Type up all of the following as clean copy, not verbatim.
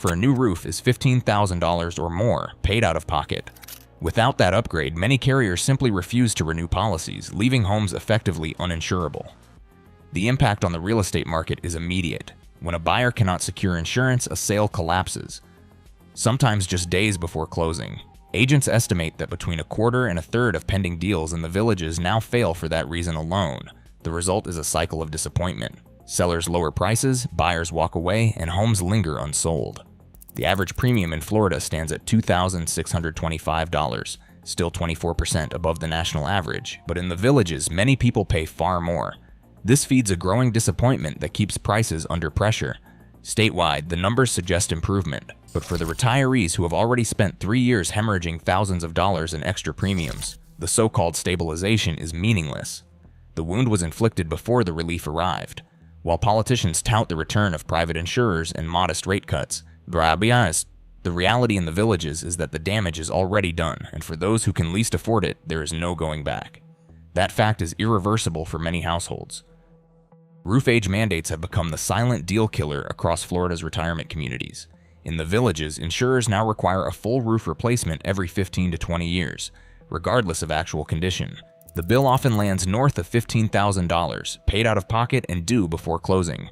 for a new roof is $15,000 or more paid out of pocket. Without that upgrade, many carriers simply refuse to renew policies, leaving homes effectively uninsurable. The impact on the real estate market is immediate. When a buyer cannot secure insurance, a sale collapses, sometimes just days before closing. Agents estimate that between a quarter and a third of pending deals in the villages now fail for that reason alone. The result is a cycle of disappointment. Sellers lower prices, buyers walk away, and homes linger unsold. The average premium in Florida stands at $2,625, still 24% above the national average, but in the villages, many people pay far more. This feeds a growing disappointment that keeps prices under pressure. Statewide, the numbers suggest improvement, but for the retirees who have already spent 3 years hemorrhaging thousands of dollars in extra premiums, the so-called stabilization is meaningless. The wound was inflicted before the relief arrived. While politicians tout the return of private insurers and modest rate cuts, the reality in the villages is that the damage is already done, and for those who can least afford it, there is no going back. That fact is irreversible for many households. Roof age mandates have become the silent deal killer across Florida's retirement communities. In the villages, insurers now require a full roof replacement every 15 to 20 years, regardless of actual condition. The bill often lands north of $15,000, paid out of pocket and due before closing.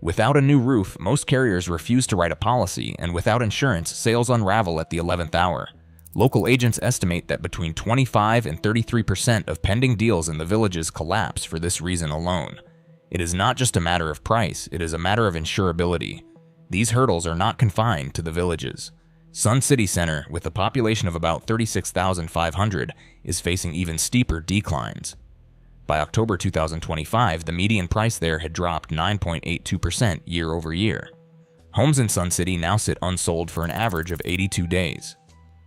Without a new roof, most carriers refuse to write a policy, and without insurance, sales unravel at the 11th hour. Local agents estimate that between 25 and 33% of pending deals in the villages collapse for this reason alone. It is not just a matter of price, it is a matter of insurability. These hurdles are not confined to the villages. Sun City Center, with a population of about 36,500, is facing even steeper declines. By October 2025, the median price there had dropped 9.82% year over year. Homes in Sun City now sit unsold for an average of 82 days.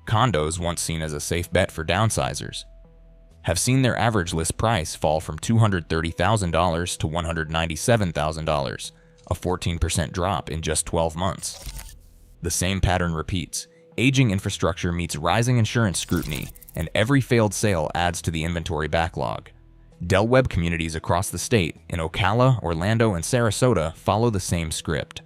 Condos, once seen as a safe bet for downsizers, have seen their average list price fall from $230,000 to $197,000, a 14% drop in just 12 months. The same pattern repeats. Aging infrastructure meets rising insurance scrutiny, and every failed sale adds to the inventory backlog. Del Webb communities across the state, in Ocala, Orlando, and Sarasota, follow the same script.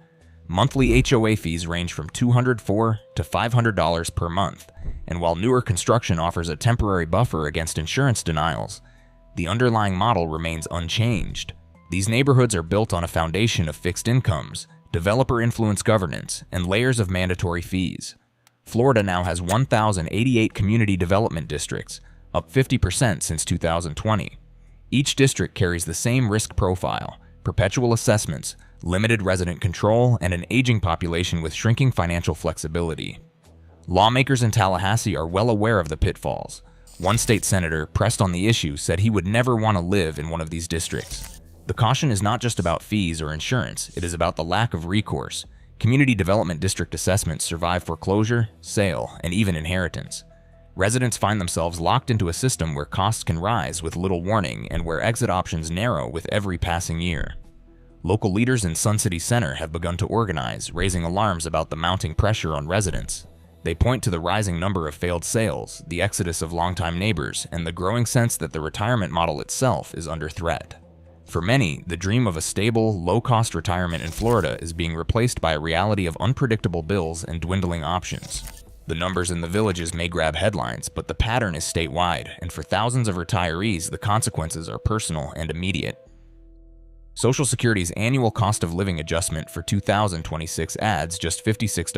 Monthly HOA fees range from $204 to $500 per month, and while newer construction offers a temporary buffer against insurance denials, the underlying model remains unchanged. These neighborhoods are built on a foundation of fixed incomes, developer-influenced governance, and layers of mandatory fees. Florida now has 1,088 community development districts, up 50% since 2020. Each district carries the same risk profile: perpetual assessments, limited resident control, and an aging population with shrinking financial flexibility. Lawmakers in Tallahassee are well aware of the pitfalls. One state senator, pressed on the issue, said he would never want to live in one of these districts. The caution is not just about fees or insurance, it is about the lack of recourse. Community development district assessments survive foreclosure, sale, and even inheritance. Residents find themselves locked into a system where costs can rise with little warning and where exit options narrow with every passing year. Local leaders in Sun City Center have begun to organize, raising alarms about the mounting pressure on residents. They point to the rising number of failed sales, the exodus of longtime neighbors, and the growing sense that the retirement model itself is under threat. For many, the dream of a stable, low-cost retirement in Florida is being replaced by a reality of unpredictable bills and dwindling options. The numbers in the villages may grab headlines, but the pattern is statewide, and for thousands of retirees, the consequences are personal and immediate. Social Security's annual cost of living adjustment for 2026 adds just $56